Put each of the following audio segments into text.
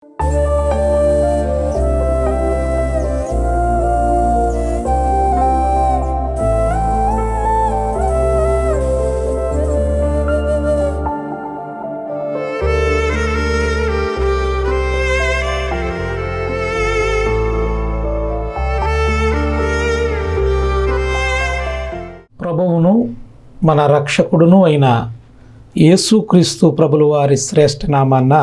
ప్రభువును మన రక్షకుడును అయిన యేసుక్రీస్తు ప్రభుల వారి శ్రేష్ఠ నామాన్న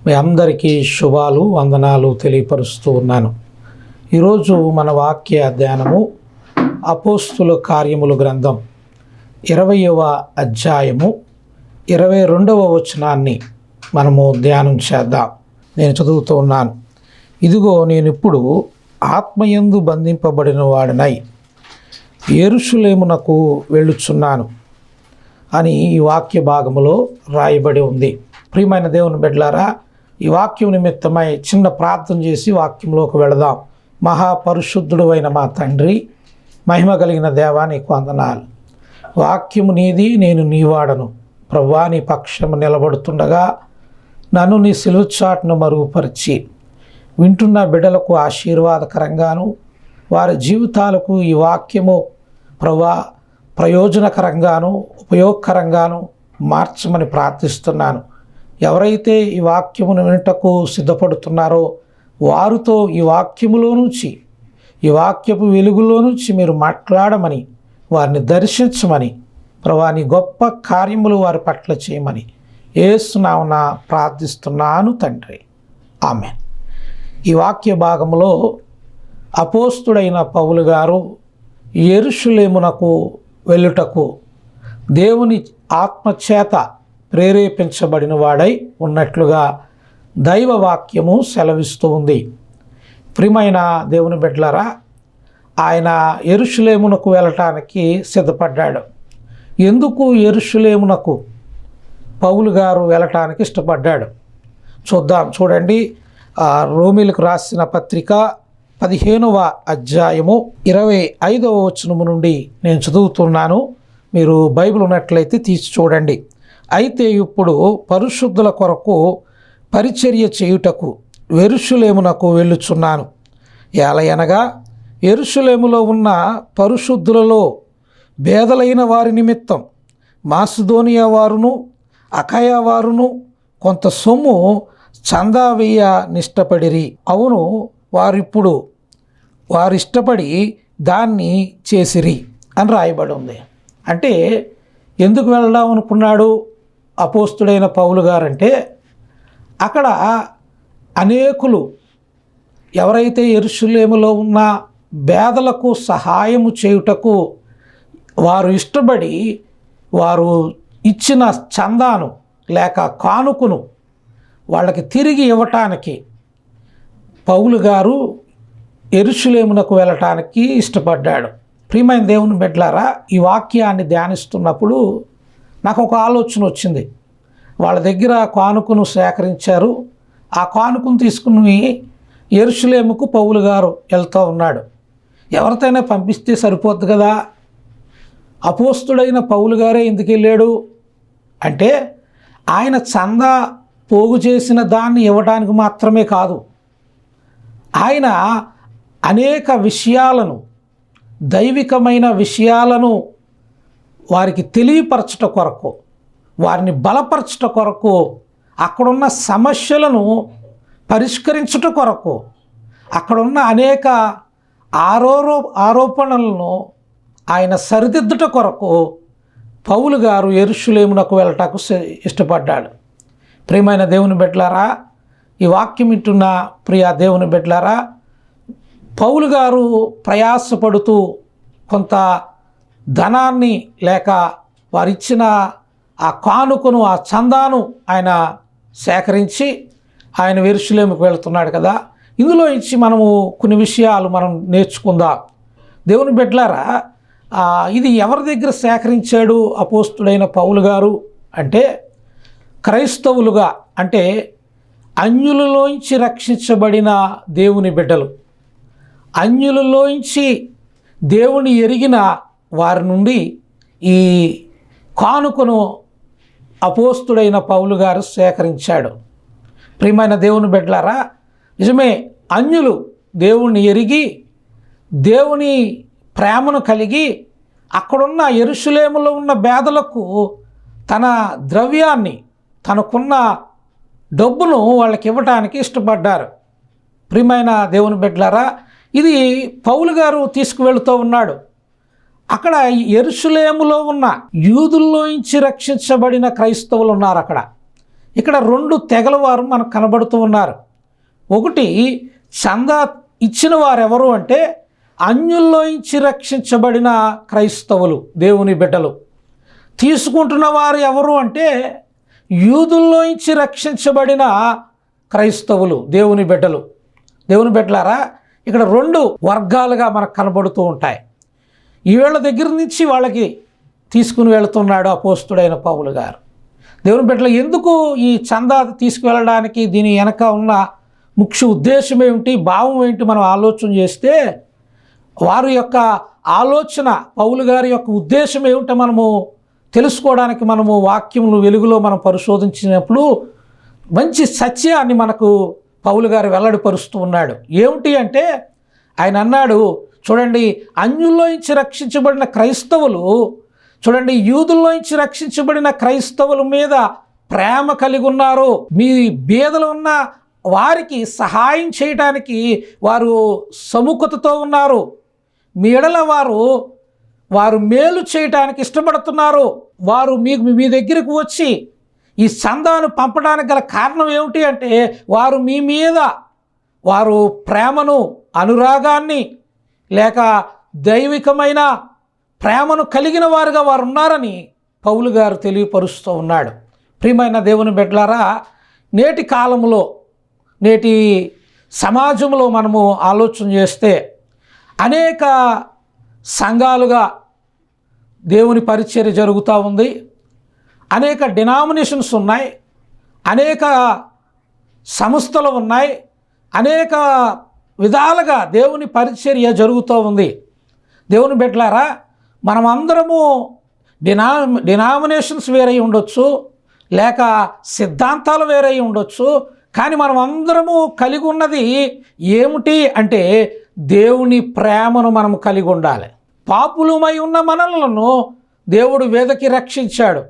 మీ అందరికీ శుభాలు వందనాలు తెలియపరుస్తూ ఉన్నాను. ఈరోజు మన వాక్య ధ్యానము అపోస్తుల కార్యముల గ్రంథం 20వ అధ్యాయము 22వ వచనాన్ని మనము ధ్యానం చేద్దాం. నేను చదువుతూ ఉన్నాను. ఇదిగో నేను ఇప్పుడు ఆత్మయందు బంధింపబడిన వాడినై యెరూషలేమునకు వెళ్ళుచున్నాను అని ఈ వాక్య భాగములో రాయబడి ఉంది. ప్రియమైన దేవుని బిడ్డలారా, ఈ వాక్యం నిమిత్తమై చిన్న ప్రార్థన చేసి వాక్యంలోకి వెళదాం. మహాపరిశుద్ధుడు అయిన మా తండ్రి, మహిమ కలిగిన దేవా, నీకు వందనాలు. వాక్యము నీది, నేను నీవాడను. ప్రభువా, నీ పక్షము నిలబడుతుండగా నన్ను నీ సిలువచాటును మరుగుపరిచి వింటున్న బిడ్డలకు ఆశీర్వాదకరంగాను వారి జీవితాలకు ఈ వాక్యము ప్రభువా ప్రయోజనకరంగాను ఉపయోగకరంగాను మార్చమని ప్రార్థిస్తున్నాను. ఎవరైతే ఈ వాక్యమును వినుటకు సిద్ధపడుతున్నారో వారితో ఈ వాక్యములో నుంచి, ఈ వాక్యపు వెలుగులో నుంచి మీరు మాట్లాడమని, వారిని దర్శించమని, ప్రభువా నీ గొప్ప కార్యములు వారి పట్ల చేయమని యేసు నామమున ప్రార్థిస్తున్నాను తండ్రి, ఆమేన్. ఈ వాక్య భాగంలో అపోస్తుడైన పౌలు గారు యెరూషలేమునకు వెళ్ళుటకు దేవుని ఆత్మచేత ప్రేరేపించబడిన వాడై ఉన్నట్లుగా దైవ వాక్యము సెలవిస్తూ ఉంది. ప్రియమైన దేవుని బిడ్డలారా, ఆయన యెరూషలేమునకు వెళ్ళటానికి సిద్ధపడ్డాడు. ఎందుకు యెరూషలేమునకు పౌలు గారు వెళ్ళటానికి ఇష్టపడ్డాడు చూద్దాం. చూడండి, రోమీలకు రాసిన పత్రిక 15వ అధ్యాయము 25వ వచనము నుండి నేను చదువుతున్నాను. మీరు బైబిల్ ఉన్నట్లయితే తీసి చూడండి. అయితే ఇప్పుడు పరిశుద్ధుల కొరకు పరిచర్య చేయుటకు యెరూషలేమునకు వెళ్ళుచున్నాను. ఏలయనగా యెరూషలేములో ఉన్న పరిశుద్ధులలో భేదలైన వారి నిమిత్తం మాసిదోనియా వారును అఖాయా వారును కొంత సొమ్ము చందా వేయ నిష్టపడిరి. అవును, వారిప్పుడు వారిష్టపడి దాన్ని చేసిరి అని రాయబడి ఉంది. అంటే ఎందుకు వెళ్దాం అనుకున్నాడు అపోస్తుడైన పౌలు గారంటే, అక్కడ అనేకులు ఎవరైతే యెరూషలేములో ఉన్న పేదలకు సహాయము చేయుటకు వారు ఇష్టపడి వారు ఇచ్చిన చందాను లేక కానుకను వాళ్ళకి తిరిగి ఇవ్వటానికి పౌలు గారు యెరూషలేమునకు వెళ్ళటానికి ఇష్టపడ్డాడు. ప్రియమైన దేవుని బిడ్డలారా, ఈ వాక్యాన్ని ధ్యానిస్తున్నప్పుడు నాకు ఒక ఆలోచన వచ్చింది. వాళ్ళ దగ్గర కానుకను సేకరించారు. ఆ కానుకను తీసుకుని యెరూషలేముకు పౌలు గారు వెళ్తూ ఉన్నాడు. ఎవరితోనే పంపిస్తే సరిపోద్ది కదా. అపోస్తుడైన పౌలు గారే ఎందుకు వెళ్ళాడు అంటే, ఆయన చందా పోగు చేసిన దాన్ని ఇవ్వడానికి మాత్రమే కాదు, ఆయన అనేక విషయాలను, దైవికమైన విషయాలను వారికి తెలియపరచుట కొరకు, వారిని బలపరచుట కొరకు, అక్కడున్న సమస్యలను పరిష్కరించుట కొరకు, అక్కడున్న అనేక ఆరోపణలను ఆయన సరిదిద్దుట కొరకు పౌలు గారు యెరూషలేమునకు వెళ్ళటకు ఇష్టపడ్డాడు. ప్రియమైన దేవుని బిడ్డలారా, ఈ వాక్యం వింటున్న ప్రియ దేవుని బిడ్డలారా, పౌలు గారు ప్రయాసపడుతూ కొంత ధనాన్ని లేక వారిచ్చిన ఆ కానుకను, ఆ చందాను ఆయన సేకరించి ఆయన యెరూషలేముకు వెళుతున్నాడు కదా. ఇందులో ఇచ్చి మనము కొన్ని విషయాలు మనం నేర్చుకుందాం. దేవుని బిడ్డలారా, ఇది ఎవరి దగ్గర సేకరించాడు అపోస్తుడైన పౌలు గారు అంటే, క్రైస్తవులుగా అంటే అన్యులలోంచి రక్షించబడిన దేవుని బిడ్డలు, అన్యులలోంచి దేవుని ఎరిగిన వారి నుండి ఈ కానుకను అపోస్తుడైన పౌలు గారు సేకరించాడు. ప్రియమైన దేవుని బిడ్డలారా, నిజమే, అన్యులు దేవుణ్ణి ఎరిగి దేవుని ప్రేమను కలిగి అక్కడున్న యెరూషలేములో ఉన్న పేదలకు తన ద్రవ్యాన్ని, తనకున్న డబ్బును వాళ్ళకి ఇవ్వడానికి ఇష్టపడ్డారు. ప్రియమైన దేవుని బిడ్డలారా, ఇది పౌలు గారు తీసుకువెళుతూ ఉన్నాడు. అక్కడ యెరూషలేములో ఉన్న యూదుల్లోంచి రక్షించబడిన క్రైస్తవులు ఉన్నారు. ఇక్కడ 2 తెగల వారు మనకు కనబడుతూ ఉన్నారు. ఒకటి, చందా ఇచ్చిన వారు ఎవరు అంటే అన్యుల్లోంచి రక్షించబడిన క్రైస్తవులు, దేవుని బిడ్డలు. తీసుకుంటున్న వారు ఎవరు అంటే యూదుల్లోంచి రక్షించబడిన క్రైస్తవులు, దేవుని బిడ్డలు. దేవుని బిడ్డలారా, ఇక్కడ 2 వర్గాలుగా మనకు కనబడుతూ ఉంటాయి. వీళ్ళ దగ్గర నుంచి వాళ్ళకి తీసుకుని వెళుతున్నాడు అపోస్తుడైన పౌలు గారు. దేవుని బిడ్డలు, ఎందుకు ఈ చందా తీసుకువెళ్ళడానికి దీని వెనక ఉన్న ముఖ్య ఉద్దేశం ఏమిటి, భావం ఏంటి మనం ఆలోచన చేస్తే, వారి యొక్క ఆలోచన, పౌలు గారి యొక్క ఉద్దేశం ఏమిటో మనము తెలుసుకోవడానికి మనము వాక్యములు వెలుగులో మనం పరిశోధించినప్పుడు మంచి సత్యాన్ని మనకు పౌలు గారు వెల్లడిపరుస్తూ ఉన్నాడు. ఏమిటి అంటే ఆయన అన్నాడు, చూడండి, అన్యుల్లోంచి రక్షించబడిన క్రైస్తవులు, చూడండి, యూదుల్లోంచి రక్షించబడిన క్రైస్తవుల మీద ప్రేమ కలిగి ఉన్నారు. మీ బీదలు ఉన్న వారికి సహాయం చేయడానికి వారు సముఖతతో ఉన్నారు. మీ ఎడల వారు మేలు చేయటానికి ఇష్టపడుతున్నారు. వారు మీ దగ్గరకు వచ్చి ఈ చందాను పంపడానికి గల కారణం ఏమిటి అంటే వారు మీ మీద వారు ప్రేమను, అనురాగాన్ని, లేక దైవికమైన ప్రేమను కలిగిన వారుగా వారు ఉన్నారని పౌలు గారు తెలియపరుస్తూ ఉన్నాడు. ప్రియమైన దేవుని బిడ్డలారా, నేటి కాలంలో, నేటి సమాజంలో మనము ఆలోచన చేస్తే అనేక సంఘాలుగా దేవుని పరిచర్య జరుగుతూ ఉంది. అనేక డినామినేషన్స్ ఉన్నాయి, అనేక సంస్థలు ఉన్నాయి, అనేక విధాలుగా దేవుని పరిచర్య జరుగుతూ ఉంది. దేవుని బిడ్డలారా, మనమందరము డినామినేషన్స్ వేరై ఉండొచ్చు, లేక సిద్ధాంతాలు వేరై ఉండొచ్చు, కానీ మనం అందరము కలిగి ఉన్నది ఏమిటి అంటే దేవుని ప్రేమను మనము కలిగి ఉండాలి. పాపులమై ఉన్న మనలను దేవుడు వెదకి రక్షించాడు.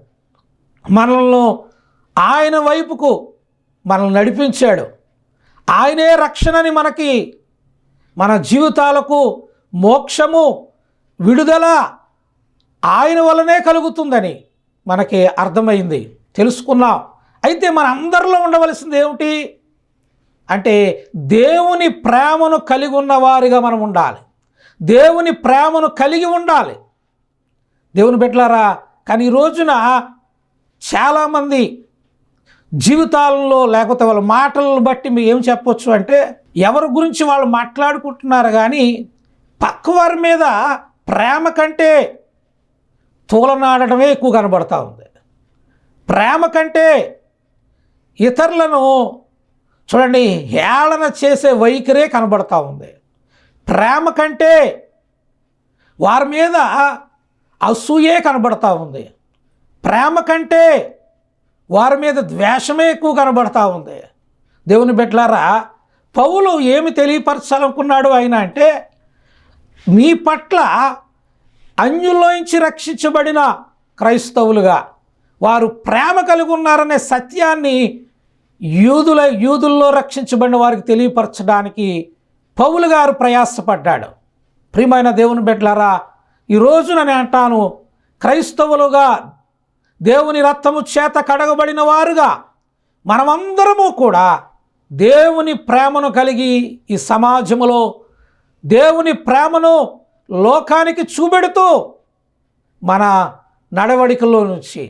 మనల్ని ఆయన వైపుకు మనల్ని నడిపించాడు. ఆయనే రక్షణని మనకి, మన జీవితాలకు మోక్షము, విడుదల ఆయన వల్లనే కలుగుతుందని మనకి అర్థమైంది, తెలుసుకున్నాం. అయితే మన అందరిలో ఉండవలసింది ఏమిటి అంటే దేవుని ప్రేమను కలిగి ఉన్నవారిగా మనం ఉండాలి. దేవుని ప్రేమను కలిగి ఉండాలి. దేవుని బిడ్డలారా, కానీ ఈ రోజున చాలామంది జీవితాలలో, లేకపోతే వాళ్ళ మాటలను బట్టి మీరు ఏం చెప్పొచ్చు అంటే ఎవరి గురించి వాళ్ళు మాట్లాడుకుంటున్నారు, కానీ పక్కవారి మీద ప్రేమ కంటే తూలనాడటమే ఎక్కువ కనబడతా ఉంది. ప్రేమ కంటే ఇతరులను చూడండి హేళన చేసే వైఖరే కనబడతా ఉంది. ప్రేమ కంటే వారి మీద అసూయే కనబడతా ఉంది. ప్రేమ కంటే వారి మీద ద్వేషమే ఎక్కువ కనబడతా ఉంది. దేవుని బిడ్డలారా, పౌలు ఏమి తెలియపరచాలనుకున్నాడు ఆయన అంటే మీ పట్ల అన్యుల్లోంచి రక్షించబడిన క్రైస్తవులుగా వారు ప్రేమ కలిగి ఉన్నారనే సత్యాన్ని యూదుల్లో రక్షించబడిన వారికి తెలియపరచడానికి పౌలు గారు ప్రయాసపడ్డాడు. ప్రియమైన దేవుని బిడ్డలారా, ఈ రోజున నేను అంటాను, క్రైస్తవులుగా దేవుని రక్తము చేత కడగబడిన వారుగా మనమందరము కూడా దేవుని ప్రేమను కలిగి ఈ సమాజంలో దేవుని ప్రేమను లోకానికి చూపెడుతూ మన నడవడికల్లో నుంచి,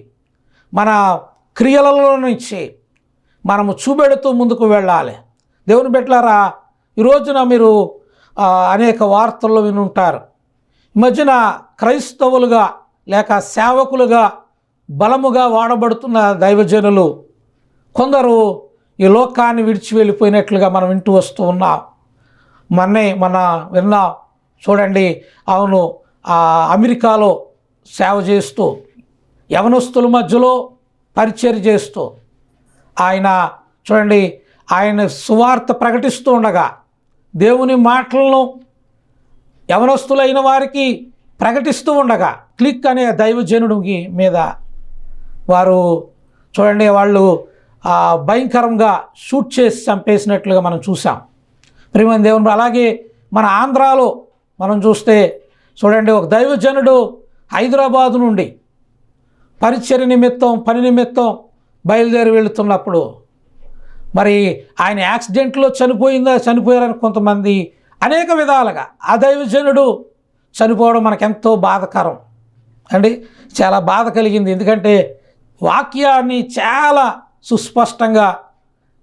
మన క్రియలలో నుంచి మనము చూపెడుతూ ముందుకు వెళ్ళాలి. దేవుని బిడ్డలారా, ఈ రోజున మీరు అనేక వార్తల్లో వినుంటారు. ఈ మధ్యన క్రైస్తవులుగా లేక సేవకులుగా బలముగా వాడబడుతున్న దైవజనులు కొందరు ఈ లోకాన్ని విడిచి వెళ్ళిపోయినట్లుగా మనం వింటూ వస్తూ ఉన్నాం. విన్నాం. చూడండి, అవును, అమెరికాలో సేవ చేస్తూ యవనస్తుల మధ్యలో పరిచర్య చేస్తూ ఆయన చూడండి ఆయన సువార్త ప్రకటిస్తూ ఉండగా దేవుని మాటలను యవనస్తులైన వారికి ప్రకటిస్తూ ఉండగా క్లిక్ అనే దైవజనుడికి మీద వారు చూడండి వాళ్ళు భయంకరంగా షూట్ చేసి చంపేసినట్లుగా మనం చూసాం. ప్రియమైన దేవుని, అలాగే మన ఆంధ్రాలో మనం చూస్తే చూడండి, ఒక దైవజనుడు హైదరాబాదు నుండి పరిచర్య నిమిత్తం పని నిమిత్తం బయలుదేరి వెళుతున్నప్పుడు మరి ఆయన యాక్సిడెంట్లో చనిపోయారని కొంతమంది అనేక విధాలుగా ఆ దైవజనుడు చనిపోవడం మనకెంతో బాధకరం అండి. చాలా బాధ కలిగింది. ఎందుకంటే వాక్యాన్ని చాలా సుస్పష్టంగా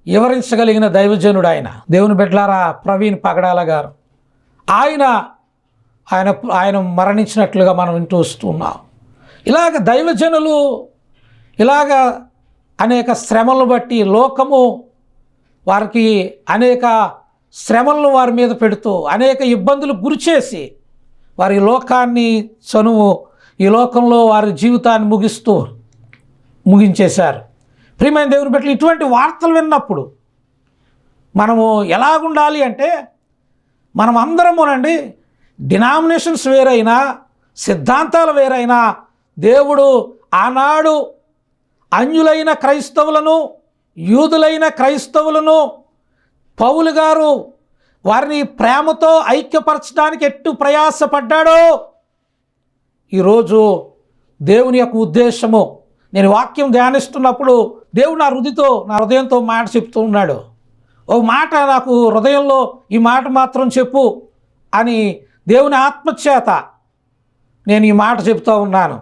వివరించగలిగిన దైవజనుడు ఆయన. దేవుని బిడ్డలారా, ప్రవీణ్ పగడాల గారు ఆయన మరణించినట్లుగా మనం వింటూ వస్తున్నాం. ఇలాగ దైవజనులు ఇలాగ అనేక శ్రమలను బట్టి లోకము వారికి అనేక శ్రమలను వారి మీద పెడుతూ అనేక ఇబ్బందులు గురిచేసి వారి లోకాన్ని ఈ లోకంలో వారి జీవితాన్ని ముగించేశారు. ప్రియమైన దేవుని బిడ్డలు, ఇటువంటి వార్తలు విన్నప్పుడు మనము ఎలాగుండాలి అంటే, మనం అందరమునండి డినామినేషన్స్ వేరైనా సిద్ధాంతాలు వేరైనా దేవుడు ఆనాడు అన్యులైన క్రైస్తవులను యూదులైన క్రైస్తవులను పౌలు గారు వారిని ప్రేమతో ఐక్యపరచడానికి ఎట్టు ప్రయాసపడ్డాడో ఈరోజు దేవుని యొక్క ఉద్దేశము, నేను వాక్యం ధ్యానిస్తున్నప్పుడు దేవుడు నా హృదయంతో మాట చెప్తూ ఉన్నాడు. ఒక మాట నాకు హృదయంలో ఈ మాట మాత్రం చెప్పు అని దేవుని ఆత్మచేత నేను ఈ మాట చెప్తూ ఉన్నాను.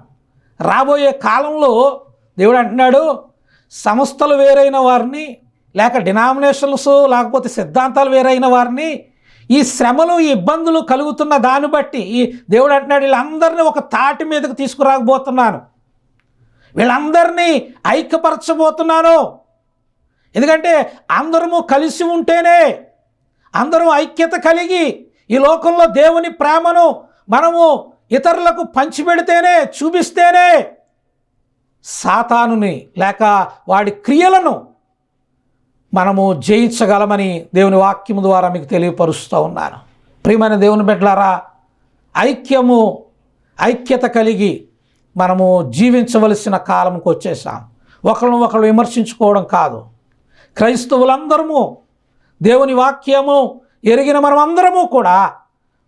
రాబోయే కాలంలో దేవుడు అంటున్నాడు, సంస్థలు వేరైన వారిని లేక డినామినేషన్స్ లేకపోతే సిద్ధాంతాలు వేరైన వారిని ఈ శ్రమలు ఈ ఇబ్బందులు కలుగుతున్న దాన్ని బట్టి దేవుడు అంటున్నాడు, వీళ్ళందరినీ ఒక తాటి మీదకు తీసుకురాకపోతున్నాను, వీళ్ళందరినీ ఐక్యపరచబోతున్నాను. ఎందుకంటే అందరము కలిసి ఉంటేనే, అందరూ ఐక్యత కలిగి ఈ లోకంలో దేవుని ప్రేమను మనము ఇతరులకు పంచిపెడితేనే, చూపిస్తేనే సాతానుని లేక వాడి క్రియలను మనము జయించగలమని దేవుని వాక్యము ద్వారా మీకు తెలియపరుస్తూ ఉన్నాను. ప్రియమైన దేవుని బిడ్డలారా, ఐక్యత కలిగి మనము జీవించవలసిన కాలంకి వచ్చేసాం. ఒకళ్ళు విమర్శించుకోవడం కాదు. క్రైస్తవులందరము దేవుని వాక్యము ఎరిగిన మనమందరము కూడా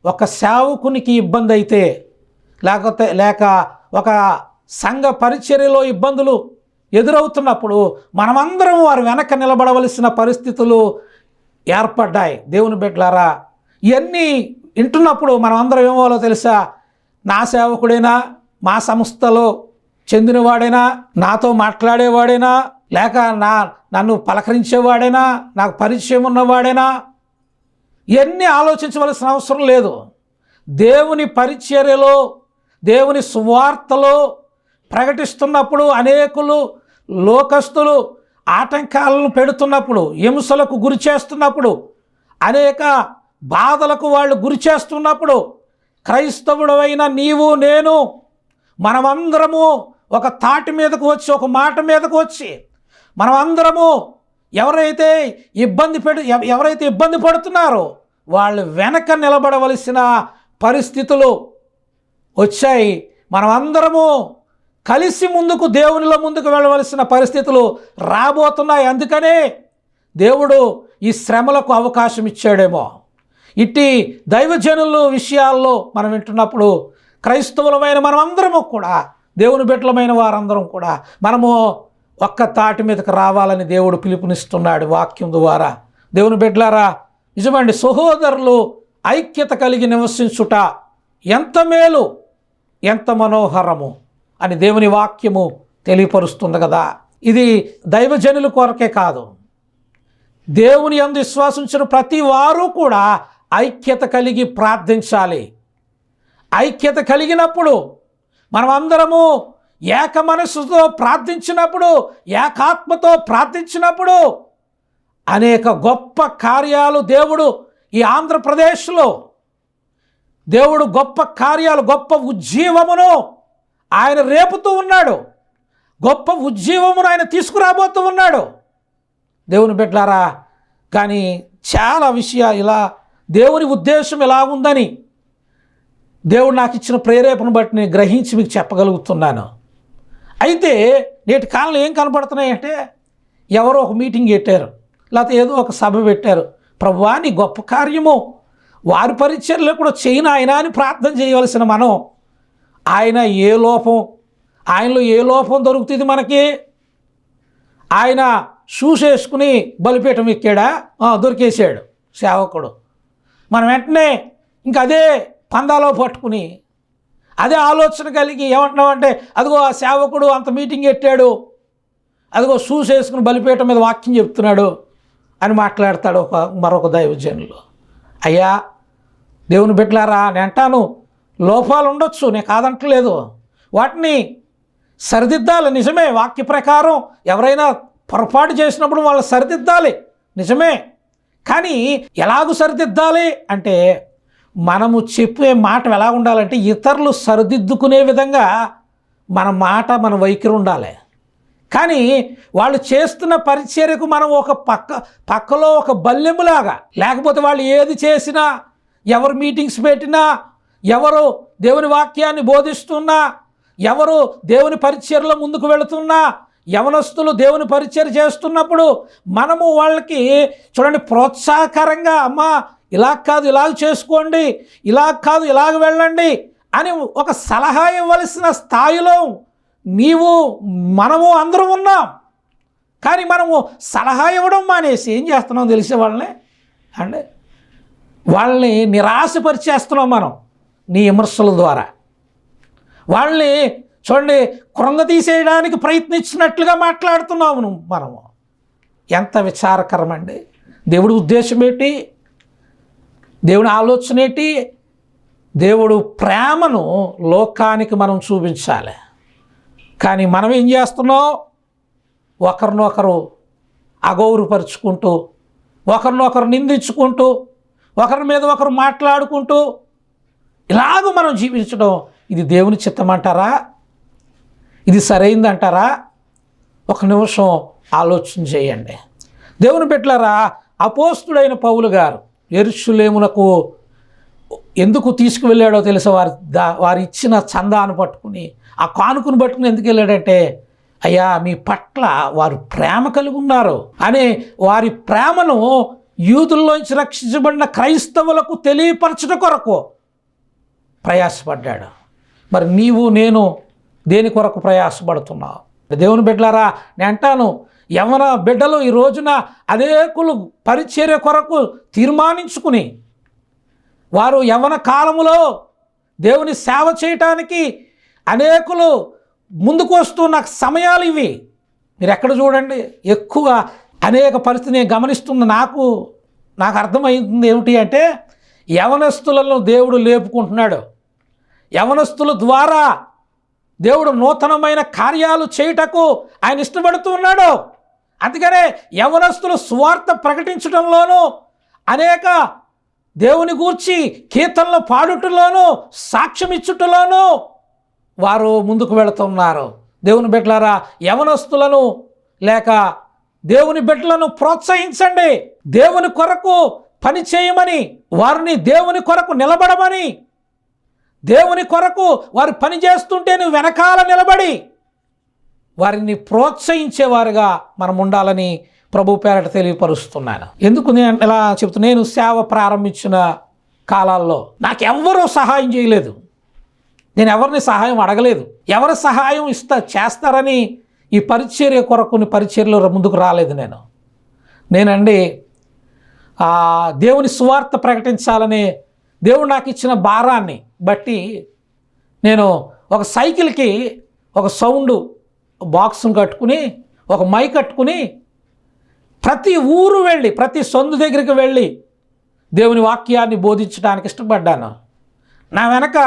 ఒక సేవకునికి ఇబ్బంది అయితే లేక ఒక సంఘ పరిచర్యలో ఇబ్బందులు ఎదురవుతున్నప్పుడు మనమందరం వారు వెనక నిలబడవలసిన పరిస్థితులు ఏర్పడ్డాయి. దేవుని బిడ్డలారా, ఇవన్నీ వింటున్నప్పుడు మనం అందరం ఏమోలో తెలుసా, నా సేవకుడైనా, మా సంస్థలో చెందినవాడైనా, నాతో మాట్లాడేవాడైనా, లేక నన్ను పలకరించేవాడైనా, నాకు పరిచయం ఉన్నవాడైనా, ఇవన్నీ ఆలోచించవలసిన అవసరం లేదు. దేవుని పరిచర్యలో దేవుని సువార్తలో ప్రకటిస్తున్నప్పుడు అనేకులు లోకస్తులు ఆటంకాలను పెడుతున్నప్పుడు, హింసలకు గురి చేస్తున్నప్పుడు, అనేక బాధలకు వాళ్ళు గురి చేస్తున్నప్పుడు క్రైస్తవుడైన నీవు నేను మనమందరము ఒక తాటి మీదకు వచ్చి, ఒక మాట మీదకు వచ్చి మనమందరము ఎవరైతే ఇబ్బంది పడుతున్నారో వాళ్ళు వెనక నిలబడవలసిన పరిస్థితులు వచ్చాయి. మనమందరము కలిసి దేవునిలో ముందుకు వెళ్ళవలసిన పరిస్థితులు రాబోతున్నాయి. అందుకనే దేవుడు ఈ శ్రమలకు అవకాశం ఇచ్చాడేమో. ఇట్టి దైవజనుల విషయాల్లో మనం వింటున్నప్పుడు క్రైస్తవులమైన మనమందరము కూడా, దేవుని బిడ్డలమైన వారందరం కూడా మనము ఒక్క తాటి మీదకి రావాలని దేవుడు పిలుపునిస్తున్నాడు వాక్యం ద్వారా. దేవుని బిడ్డలారా, నిజమండి, సహోదరులు ఐక్యత కలిగి నివసించుట ఎంత మేలు, ఎంత మనోహరము అని దేవుని వాక్యము తెలియపరుస్తుంది కదా. ఇది దైవజనుల కొరకే కాదు, దేవుని యందు విశ్వాసించిన ప్రతి వారు కూడా ఐక్యత కలిగి ప్రార్థించాలి. ఐక్యత కలిగినప్పుడు మనమందరము ఏక మనస్సుతో ప్రార్థించినప్పుడు, ఏకాత్మతో ప్రార్థించినప్పుడు అనేక గొప్ప కార్యాలు దేవుడు ఈ ఆంధ్రప్రదేశ్లో దేవుడు గొప్ప కార్యాలు, గొప్ప ఉజ్జీవమును ఆయన రేపుతూ ఉన్నాడు. గొప్ప ఉజ్జీవమును ఆయన తీసుకురాబోతూ ఉన్నాడు. దేవుని బిడ్డలారా, కానీ చాలా విషయాలు ఇలా దేవుని ఉద్దేశం ఇలా ఉందని దేవుడు నాకు ఇచ్చిన ప్రేరేపణ బట్టి నేను గ్రహించి మీకు చెప్పగలుగుతున్నాను. అయితే నేటి కాలంలో ఏం కనపడుతున్నాయంటే ఎవరో ఒక మీటింగ్ పెట్టారు, లేకపోతే ఏదో ఒక సభ పెట్టారు, ప్రభువా నీ గొప్ప కార్యము వారి పరిచర్లో కూడా చేయను ఆయన అని ప్రార్థన చేయవలసిన మనం ఆయనలో ఏ లోపం దొరుకుతుంది మనకి? ఆయన షూస్ వేసుకుని బలిపీఠం ఎక్కాడా? దొరికేసాడు సేవకుడు. మనం వెంటనే ఇంక అదే పందాలో పట్టుకుని అదే ఆలోచన కలిగి ఏమంటున్నామంటే అదిగో ఆ సేవకుడు అంత మీటింగ్ పెట్టాడు, అదిగో షూస్ వేసుకుని బలిపీఠం మీద వాక్యం చెప్తున్నాడు అని మాట్లాడతాడు మరొక దైవజనులు. అయ్యా దేవుని బిడ్డలారా, నేను అంటాను లోపాలు ఉండొచ్చు, నేను కాదంటలేదు, వాటిని సరిదిద్దాలి. నిజమే, వాక్య ప్రకారం ఎవరైనా పొరపాటు చేసినప్పుడు వాళ్ళు సరిదిద్దాలి, నిజమే. కానీ ఎలాగూ సరిదిద్దాలి అంటే మనము చెప్పే మాట ఎలా ఉండాలంటే ఇతరులు సరిదిద్దుకునే విధంగా మన వైఖరి ఉండాలి. కానీ వాళ్ళు చేస్తున్న పరిచర్యకు మనం ఒక పక్కలో ఒక బల్లెములాగా, లేకపోతే వాళ్ళు ఏది చేసినా, ఎవరు మీటింగ్స్ పెట్టినా, ఎవరు దేవుని వాక్యాన్ని బోధిస్తున్నా, ఎవరు దేవుని పరిచర్యలో ముందుకు వెళుతున్నా, యవనస్తులు దేవుని పరిచర్య చేస్తున్నప్పుడు మనము వాళ్ళకి చూడండి ప్రోత్సాహకరంగా, అమ్మా ఇలా కాదు ఇలాగ చేసుకోండి, ఇలా కాదు ఇలాగ వెళ్ళండి అని ఒక సలహా ఇవ్వవలసిన స్థాయిలో మనము అందరూ ఉన్నాం. కానీ మనము సలహా ఇవ్వడం మానేసి ఏం చేస్తున్నాం తెలిసే వాళ్ళని నిరాశపరిచేస్తున్నాం మనం నీ విమర్శల ద్వారా. వాళ్ళని చూడండి కృంగతీసేయడానికి ప్రయత్నించినట్లుగా మాట్లాడుతున్నాము మనము. ఎంత విచారకరం అండి. దేవుడి ఉద్దేశం ఏంటి? దేవుని ఆలోచన ఏంటి? దేవుడు ప్రేమను లోకానికి మనం చూపించాలి. కానీ మనం ఏం చేస్తున్నాం? ఒకరినొకరు అగౌరవపరుచుకుంటూ, ఒకరినొకరు నిందించుకుంటూ, ఒకరి మీద ఒకరు మాట్లాడుకుంటూ ఇలాగ మనం జీవించడం ఇది దేవుని చిత్తం అంటారా? ఇది సరైందంటారా? ఒక నిమిషం ఆలోచన చేయండి. దేవుని బిడ్డలారా, అపోస్తుడైన పౌలు గారు యెరూషలేమునకు ఎందుకు తీసుకువెళ్ళాడో తెలుసా? వారు ఇచ్చిన చందాను పట్టుకుని, ఆ కానుకను పట్టుకుని ఎందుకు వెళ్ళాడంటే, అయ్యా మీ పట్ల వారు ప్రేమ కలిగి ఉన్నారు అనే వారి ప్రేమను యూదుల్లోంచి రక్షించబడిన క్రైస్తవులకు తెలియపరచడం కొరకు ప్రయాసపడ్డాడు. మరి నీవు నేను దేని కొరకు ప్రయాసపడుతున్నావు? దేవుని బిడ్డలారా, నేను అంటాను యవ్వన బిడ్డలు ఈ రోజున అనేకులు పరిచర్య కొరకు తీర్మానించుకుని వారు యవ్వన కాలములో దేవుని సేవ చేయటానికి అనేకులు ముందుకు వస్తున్న సమయాలు ఇవి. మీరు ఎక్కడ చూడండి, ఎక్కువ అనేక పరిస్థితి నేను గమనిస్తున్న నాకు అర్థమవుతుంది ఏమిటి అంటే, యవనస్తులను దేవుడు లేపుకుంటున్నాడు. యవనస్తుల ద్వారా దేవుడు నూతనమైన కార్యాలు చేయుటకు ఆయన ఇష్టపడుతూ ఉన్నాడు. అందుకనే యవనస్తులు సువార్త ప్రకటించడంలోనూ, అనేక దేవుని గూర్చి కీర్తనలు పాడుటలోనూ, సాక్ష్యం ఇచ్చుటలోనూ వారు ముందుకు వెళుతున్నారు. దేవుని బిడ్డలారా, యవనస్తులను లేక దేవుని బిడ్డలను ప్రోత్సహించండి. దేవుని కొరకు పని చేయమని, వారిని దేవుని కొరకు నిలబడమని, దేవుని కొరకు వారు పని చేస్తుంటే నువ్వు వెనకాల నిలబడి వారిని ప్రోత్సహించేవారుగా మనం ఉండాలని ప్రభు పేరట తెలియపరుస్తున్నాను. ఎందుకు నేను ఇలా చెప్తున్నా? నేను సేవ ప్రారంభించిన కాలాల్లో నాకెవ్వరూ సహాయం చేయలేదు. నేను ఎవరిని సహాయం అడగలేదు. ఎవరి సహాయం చేస్తారని ఈ పరిచర్య కొరకు పరిచర్యలో ముందుకు రాలేదు. నేనండి దేవుని సువార్త ప్రకటించాలనే దేవుడు నాకు ఇచ్చిన భారాన్ని బట్టి నేను ఒక సైకిల్కి ఒక సౌండ్ బాక్స్ను కట్టుకుని, ఒక మైక్ కట్టుకుని ప్రతి ఊరు వెళ్ళి, ప్రతి సందు దగ్గరికి వెళ్ళి దేవుని వాక్యాన్ని బోధించడానికి ఇష్టపడ్డాను. నా వెనక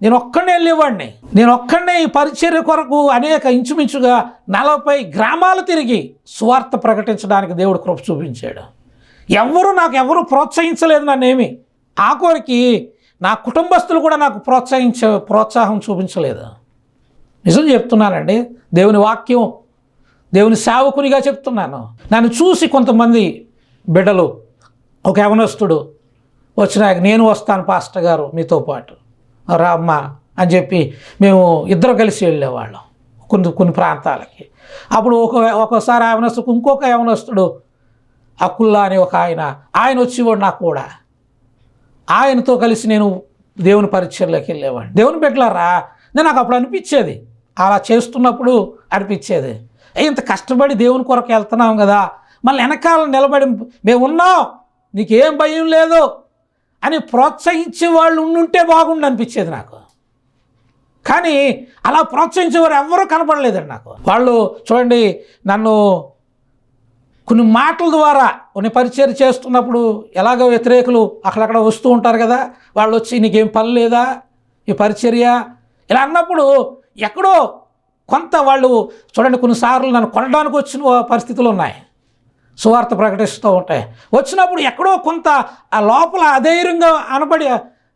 నేను ఒక్కడే వెళ్ళేవాడిని. నేను ఒక్కడే ఈ పరిచర్య కొరకు అనేక ఇంచుమించుగా 40 గ్రామాలు తిరిగి సువార్త ప్రకటించడానికి దేవుడు కృప చూపించాడు. ఎవరు ప్రోత్సహించలేదు నన్నేమి. ఆఖరికి నా కుటుంబస్తులు కూడా నాకు ప్రోత్సాహం చూపించలేదు. నిజం చెప్తున్నానండి. దేవుని వాక్యం, దేవుని సేవకునిగా చెప్తున్నాను. నన్ను చూసి కొంతమంది బిడ్డలు ఒక యవనస్తుడు వచ్చినాక నేను వస్తాను పాస్టర్ గారు మీతో పాటు రామ్మా అని చెప్పి మేము ఇద్దరు కలిసి వెళ్ళేవాళ్ళం కొన్ని ప్రాంతాలకి. అప్పుడు ఒకసారి యవనస్తుడు ఇంకొక యవనస్తుడు అకుల్లా అని ఒక ఆయన వచ్చేవాడు నాకు కూడా. ఆయనతో కలిసి నేను దేవుని పరిచర్లోకి వెళ్ళేవాడిని. దేవుని బిడ్డలారా, నాకు అప్పుడు అనిపించేది, అలా చేస్తున్నప్పుడు అనిపించేది, ఇంత కష్టపడి దేవుని కొరకు వెళ్తున్నాం కదా, మళ్ళీ వెనకాల నిలబడి మేము ఉన్నాం, నీకేం భయం లేదు అని ప్రోత్సహించే వాళ్ళు ఉండుంటే బాగుండు అనిపించేది నాకు. కానీ అలా ప్రోత్సహించేవారు ఎవరూ కనపడలేదండి నాకు. వాళ్ళు చూడండి, నన్ను కొన్ని మాటల ద్వారా కొన్ని పరిచర్య చేస్తున్నప్పుడు ఎలాగో వ్యతిరేకులు అక్కడక్కడ వస్తూ ఉంటారు కదా, వాళ్ళు వచ్చి నీకేం పని లేదా ఈ పరిచర్య ఇలా అన్నప్పుడు ఎక్కడో కొంత వాళ్ళు చూడండి కొన్నిసార్లు నన్ను కొనడానికి వచ్చిన పరిస్థితులు ఉన్నాయి. సువార్త ప్రకటిస్తూ ఉంటాయి. వచ్చినప్పుడు ఎక్కడో కొంత ఆ లోపల అధైర్యంగా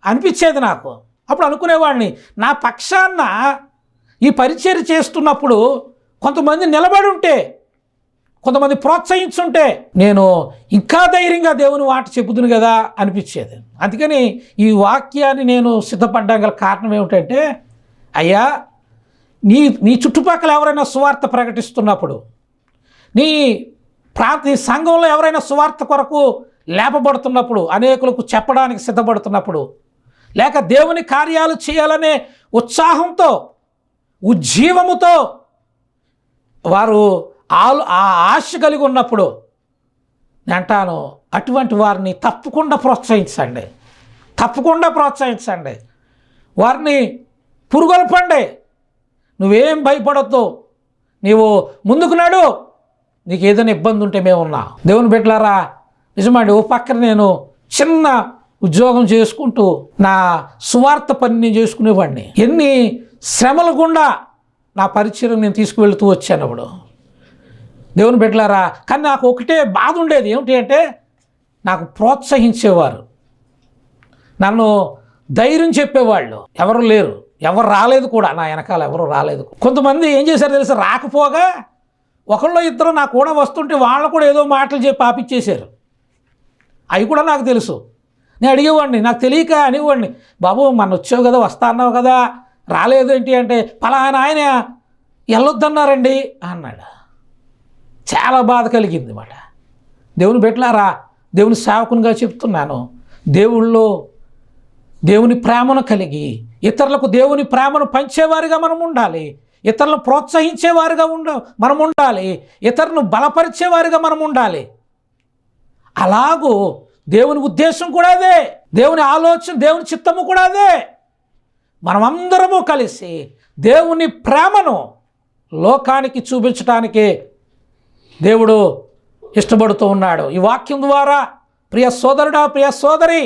అనిపించేది నాకు. అప్పుడు అనుకునేవాడిని, నా పక్షాన ఈ పరిచర్య చేస్తున్నప్పుడు కొంతమంది నిలబడి ఉంటే, కొంతమంది ప్రోత్సహించుంటే నేను ఇంకా ధైర్యంగా దేవుని మాట చెబుతును కదా అనిపించేది. అందుకని ఈ వాక్యాన్ని నేను సిద్ధపడ్డా గల కారణం ఏమిటంటే, అయ్యా నీ చుట్టుపక్కల ఎవరైనా సువార్త ప్రకటిస్తున్నప్పుడు, నీ సంఘంలో ఎవరైనా సువార్త కొరకు లేపబడుతున్నప్పుడు, అనేకులకు చెప్పడానికి సిద్ధపడుతున్నప్పుడు, లేక దేవుని కార్యాలు చేయాలనే ఉత్సాహంతో ఉజ్జీవముతో వారు ఆ ఆశ కలిగి ఉన్నప్పుడు నేను అంటాను, అటువంటి వారిని తప్పకుండా ప్రోత్సహించండి, వారిని పురుగొల్పండి. నువ్వేం భయపడొద్దు, నీవు ముందుకు నడు, నీకు ఏదైనా ఇబ్బంది ఉంటే మేమున్నా. దేవుని బిడ్డలారా, నిజమండి, ఓ పక్కన నేను చిన్న ఉద్యోగం చేసుకుంటూ నా సువార్త పని నేను చేసుకునేవాడిని. ఎన్ని శ్రమలు గుండా నా పరిచయం నేను తీసుకువెళ్తూ వచ్చాను అప్పుడు. దేవుని బిడ్డలారా, కానీ నాకు ఒకటే బాధ ఉండేది, ఏమిటి అంటే నాకు ప్రోత్సహించేవారు, నన్ను ధైర్యం చెప్పేవాళ్ళు ఎవరు లేరు, ఎవరు రాలేదు కూడా, నా వెనకాల ఎవరు రాలేదు. కొంతమంది ఏం చేశారో తెలుసు, రాకపోగా ఒకళ్ళు ఇద్దరు నాకు కూడా వస్తుంటే వాళ్ళు కూడా ఏదో మాటలు చెప్పి ఆపిచ్చేశారు. అవి కూడా నాకు తెలుసు. నేను అడిగేవాడిని, నాకు తెలియక అనేవాడిని, బాబు మన వచ్చావు కదా, వస్తా అన్నావు కదా, రాలేదు ఏంటి అంటే, పలానా ఆయన వెళ్ళొద్దన్నారండి అన్నాడు. చాలా బాధ కలిగింది మాట. దేవుని బిడ్డలారా, దేవుని సేవకునిగా చెప్తున్నాను, దేవుని ప్రేమను కలిగి ఇతరులకు దేవుని ప్రేమను పంచేవారిగా మనం ఉండాలి, ఇతరులను ప్రోత్సహించేవారుగా మనం ఉండాలి, ఇతరులను బలపరిచేవారుగా మనం ఉండాలి. అలాగూ దేవుని ఉద్దేశం కూడా అదే, దేవుని ఆలోచన, దేవుని చిత్తము కూడా అదే. మనమందరము కలిసి దేవుని ప్రేమను లోకానికి చూపించడానికి దేవుడు ఇష్టపడుతూ ఉన్నాడు. ఈ వాక్యం ద్వారా ప్రియ సోదరుడా, ప్రియ సోదరి,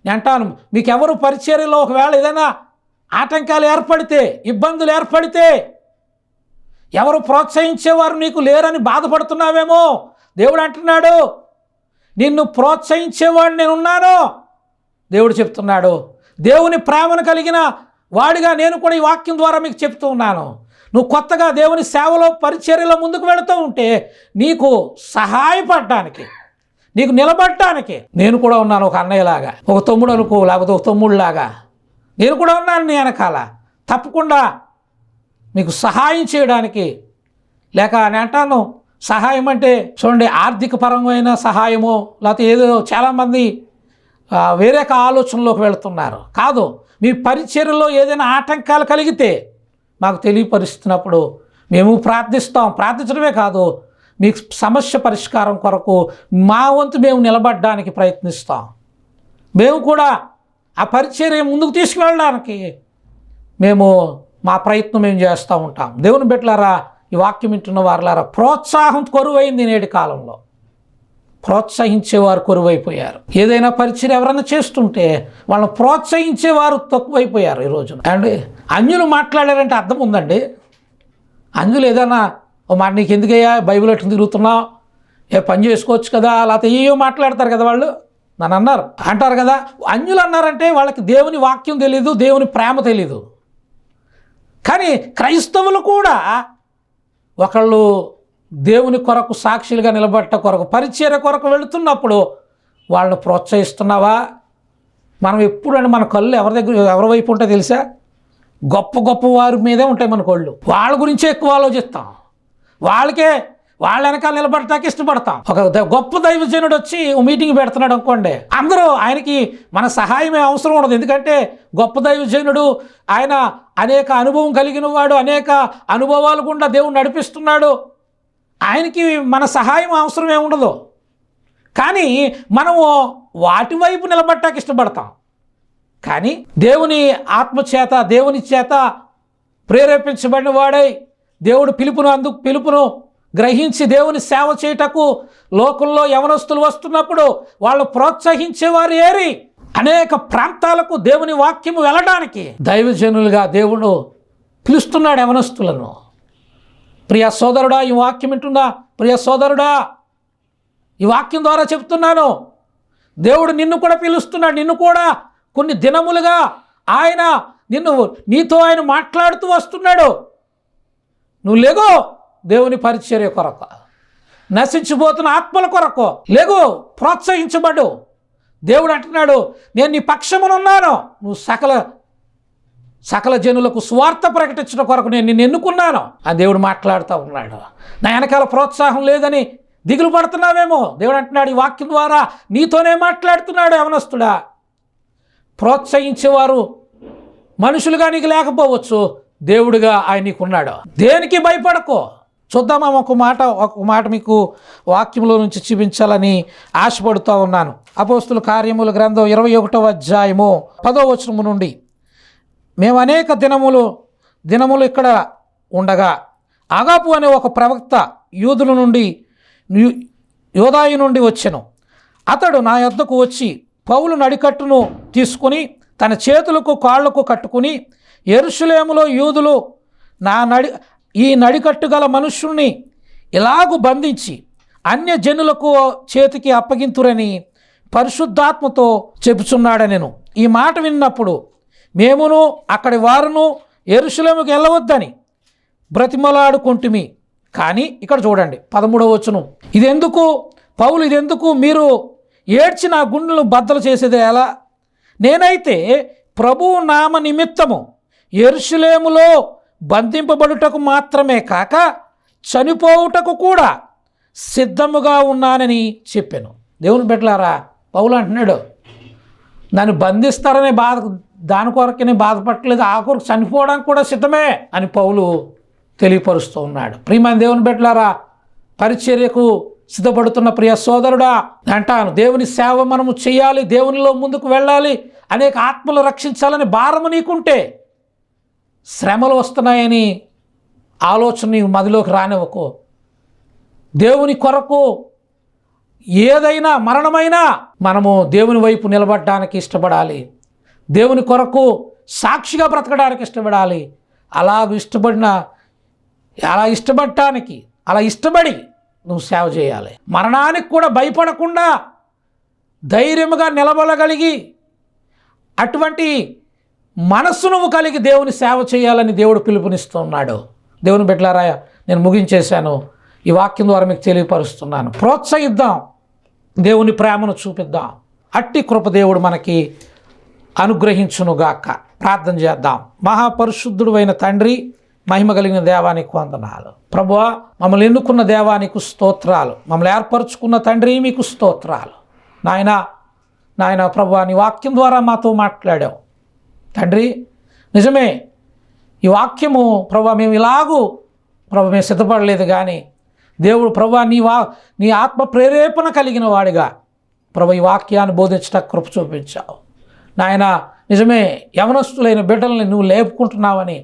నేను అంటాను, మీకెవరు పరిచర్యలో ఒకవేళ ఏదైనా ఆటంకాలు ఏర్పడితే, ఇబ్బందులు ఏర్పడితే, ఎవరు ప్రోత్సహించేవారు నీకు లేరని బాధపడుతున్నావేమో, దేవుడు అంటున్నాడు, నిన్ను ప్రోత్సహించేవాడు నేనున్నాను. దేవుడు చెప్తున్నాడు, దేవుని ప్రేమను కలిగిన వాడిగా నేను కూడా ఈ వాక్యం ద్వారా మీకు చెప్తూ ఉన్నాను. నువ్వు కొత్తగా దేవుని సేవలో పరిచర్యలో ముందుకు వెళుతూ ఉంటే నీకు సహాయపడడానికి, నీకు నిలబడటానికి నేను కూడా ఉన్నాను. ఒక అన్నయ్యలాగా, ఒక తమ్ముడు అనుకో, లేకపోతే ఒక తమ్ముళ్ళలాగా నేను కూడా ఉన్నాను నీ వెనకాల. తప్పకుండా మీకు సహాయం చేయడానికి, లేక నేను అంటాను, సహాయం అంటే చూడండి, ఆర్థిక పరమైన సహాయమో లేకపోతే ఏదో, చాలామంది వేరే ఆలోచనలోకి వెళుతున్నారు. కాదు, మీ పరిచర్యలో ఏదైనా ఆటంకాలు కలిగితే మాకు తెలియపరుస్తున్నప్పుడు మేము ప్రార్థించడమే కాదు, మీకు సమస్య పరిష్కారం కొరకు మా వంతు మేము నిలబడడానికి ప్రయత్నిస్తాం. మేము కూడా ఆ పరిచర్య ముందుకు తీసుకువెళ్ళడానికి మా ప్రయత్నం మేము చేస్తూ ఉంటాం. దేవుని బిడ్డలారా, ఈ వాక్యం వింటున్న వారులారా, ప్రోత్సాహం కొరువైంది నేటి కాలంలో. ప్రోత్సహించేవారు కొరువైపోయారు. ఏదైనా పరిచర్య ఎవరైనా చేస్తుంటే వాళ్ళని ప్రోత్సహించేవారు తక్కువైపోయారు ఈ రోజున. అండ్ అన్యులు మాట్లాడారంటే అర్థం ఉందండి. అన్యులు ఏదైనా ఓ మాట, నీకు ఎందుకయ్యా బైబిల్ ఎట్లా తిరుగుతున్నావు, ఏ పని చేసుకోవచ్చు కదా, లేకపోతే ఏయో మాట్లాడతారు కదా వాళ్ళు, నన్ను అంటారు కదా. అన్యులు అన్నారంటే వాళ్ళకి దేవుని వాక్యం తెలీదు, దేవుని ప్రేమ తెలీదు. కానీ క్రైస్తవులు కూడా ఒకళ్ళు దేవుని కొరకు సాక్షులుగా నిలబట్ట కొరకు పరిచర్య కొరకు వెళుతున్నప్పుడు వాళ్ళని ప్రోత్సహిస్తున్నావా? మనం ఎప్పుడంటే మన కళ్ళు ఎవరి వైపు ఉంటాయో తెలుసా? గొప్ప గొప్ప వారి మీదే ఉంటాయి మన కళ్ళు. వాళ్ళ గురించే ఎక్కువ ఆలోచిస్తాం. వాళ్ళ వెనకాల నిలబడటానికి ఇష్టపడతాం. ఒక గొప్ప దైవజనుడు వచ్చి మీటింగ్ పెడుతున్నాడు అనుకోండి, అందరూ ఆయనకి మన సహాయమే అవసరం ఉండదు. ఎందుకంటే గొప్ప దైవజనుడు, ఆయన అనేక అనుభవం కలిగిన వాడు, అనేక అనుభవాలు గుండా దేవుడు నడిపిస్తున్నాడు. ఆయనకి మన సహాయం అవసరమే ఉండదు. కానీ మనము వాటి వైపు నిలబడటానికి ఇష్టపడతాం. కానీ దేవుని ఆత్మచేత, దేవుని చేత ప్రేరేపించబడిన వాడై దేవుడు పిలుపును గ్రహించి దేవుని సేవ చేయుటకు లోకంలో యవనస్తులు వస్తున్నప్పుడు వాళ్ళు ప్రోత్సహించేవారు ఏరి అనేక ప్రాంతాలకు దేవుని వాక్యము వెళ్ళడానికి దైవజనులుగా దేవుడు పిలుస్తున్నాడు యవనస్తులను. ప్రియ సోదరుడా, ఈ వాక్యం వింటున్నా ప్రియ సోదరుడా, ఈ వాక్యం ద్వారా చెప్తున్నాను, దేవుడు నిన్ను కూడా పిలుస్తున్నాడు. నిన్ను కూడా కొన్ని దినములుగా ఆయన నీతో ఆయన మాట్లాడుతూ వస్తున్నాడు. నువ్వు లేగో, దేవుని పరిచర్య కొరకు, నశించిపోతున్న ఆత్మల కొరకు లేగో, ప్రోత్సహించబడు. దేవుడు అంటున్నాడు, నేను నీ పక్షమునున్నాను. నువ్వు సకల జనులకు సువార్త ప్రకటించడం కొరకు నేను నిన్ను ఎన్నుకున్నాను అని దేవుడు మాట్లాడుతూ ఉన్నాడు. నా వెనకాల ప్రోత్సాహం లేదని దిగులు పడుతున్నావేమో. దేవుడు అంటున్నాడు, ఈ వాక్యం ద్వారా నీతోనే మాట్లాడుతున్నాడు. యవనస్తుడా, ప్రోత్సహించేవారు మనుషులుగా నీకు లేకపోవచ్చు, దేవుడిగా ఆయన నీకున్నాడు. దేనికి భయపడకో. చూద్దామా, ఒక మాట మీకు వాక్యంలో నుంచి చూపించాలని ఆశపడుతూ ఉన్నాను. అపోస్తుల కార్యముల గ్రంథం 21వ అధ్యాయము 10వ వచనము నుండి, మేము అనేక దినములు ఇక్కడ ఉండగా అగాపు అనే ఒక ప్రవక్త యూదాయి నుండి వచ్చెను. అతడు నా యొద్దకు వచ్చి పౌలు నడికట్టును తీసుకుని తన చేతులకు కాళ్లకు కట్టుకుని, యెరూషలేములో యూదులు ఈ నడికట్టు గల మనుష్యుణ్ణి ఇలాగు బంధించి అన్యజనులకు చేతికి అప్పగింతురని పరిశుద్ధాత్మతో చెబుచున్నాడనెను. ఈ మాట విన్నప్పుడు మేమును అక్కడి వారును యెరూషలేముకు వెళ్ళవద్దని బ్రతిమలాడుకుంటుమి. కానీ ఇక్కడ చూడండి 13వ వచనం, ఇదెందుకు మీరు ఏడ్చి నా గుండెలను బద్దలు చేసేది ఎలా? నేనైతే ప్రభువు నామ నిమిత్తము యెరూషలేములో బంధింపబడుటకు మాత్రమే కాక చనిపోవుటకు కూడా సిద్ధముగా ఉన్నానని చెప్పాను. దేవుని బిడ్డలారా, పౌలు అంటున్నాడు, నన్ను బంధిస్తారనే దాని కొరకనే బాధపడలేదు, ఆ కొరకు చనిపోవడానికి కూడా సిద్ధమే అని పౌలు తెలియపరుస్తూ ఉన్నాడు. ప్రియమైన దేవుని బిడ్డలారా, పరిచర్యకు సిద్ధపడుతున్న ప్రియ సోదరుడా అంటాను, దేవుని సేవ మనము చేయాలి, దేవునిలో ముందుకు వెళ్ళాలి, అనేక ఆత్మలు రక్షించాలని భారము నీకుంటే శ్రమలు వస్తున్నాయని ఆలోచన నీ మదిలోకి రానివ్వకు. దేవుని కొరకు ఏదైనా మరణమైనా మనము దేవుని వైపు నిలబడడానికి ఇష్టపడాలి. దేవుని కొరకు సాక్షిగా బ్రతకడానికి ఇష్టపడాలి. అలా ఇష్టపడి నువ్వు సేవ చేయాలి. మరణానికి కూడా భయపడకుండా ధైర్యముగా నిలబడగలిగి అటువంటి మనస్సు నువ్వు కలిగి దేవుని సేవ చేయాలని దేవుడు పిలుపునిస్తున్నాడు. దేవుని బిడ్డలారా, నేను ముగించేశాను. ఈ వాక్యం ద్వారా మీకు తెలియపరుస్తున్నాను. ప్రోత్సహిద్దాం, దేవుని ప్రేమను చూపిద్దాం. అట్టి కృప దేవుడు మనకి అనుగ్రహించునుగాక. ప్రార్థన చేద్దాం. మహాపరిశుద్ధుడు అయిన తండ్రి, మహిమ కలిగిన దేవానికి వందనాలు. ప్రభువా, మమ్మల్ని ఎన్నుకున్న దేవానికి స్తోత్రాలు. మమ్మల్ని ఏర్పరచుకున్న తండ్రి మీకు స్తోత్రాలు. నాయన ప్రభువా, నీ వాక్యం ద్వారా మాతో మాట్లాడావు తండ్రి. నిజమే, ఈ వాక్యము ప్రభువా మేము సిద్ధపడలేదు, కానీ దేవుడు ప్రభువా నీ ఆత్మ ప్రేరేపణ కలిగిన వాడిగా ప్రభు ఈ వాక్యాన్ని బోధించడానికి కృప చూపించావు నాయన. నిజమే, యవనస్తులైన బిడ్డల్ని నువ్వు లేపుకుంటున్నావని,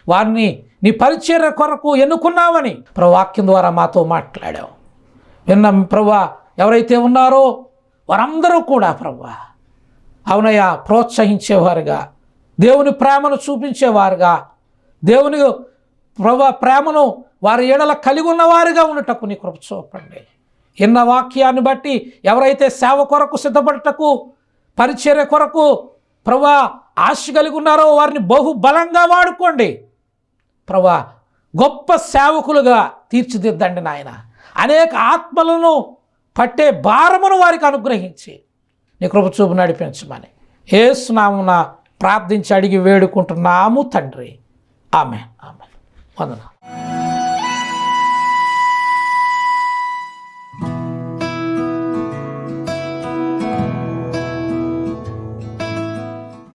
వారిని నీ పరిచర్య కొరకు ఎన్నుకున్నావని ప్రభు వాక్యం ద్వారా మాతో మాట్లాడావు. విన్నాం ప్రభువా, ఎవరైతే ఉన్నారో వారందరూ కూడా ప్రభువా అవునయ్యా ప్రోత్సహించేవారుగా, దేవుని ప్రేమను చూపించేవారుగా, దేవుని ప్రభువా ప్రేమను వారి ఎడల కలిగి ఉన్నవారుగా ఉండటకు నీ కృప చూపండి. ఎన్న వాక్యాన్ని బట్టి ఎవరైతే సేవ కొరకు సిద్ధపడటకు, పరిచర్య కొరకు ప్రభువా ఆశ కలిగి ఉన్నారో వారిని బహుబలంగా వాడుకోండి. ప్రభువా గొప్ప సేవకులుగా తీర్చిదిద్దండి నాయన. అనేక ఆత్మలను పట్టే భారమును వారికి అనుగ్రహించి నీ కృప చూపు నడిపించమని యేసు నామమున ప్రార్థించి అడిగి వేడుకుంటున్నాము తండ్రి. ఆమేన్. ఆమేన్. వందనాలు.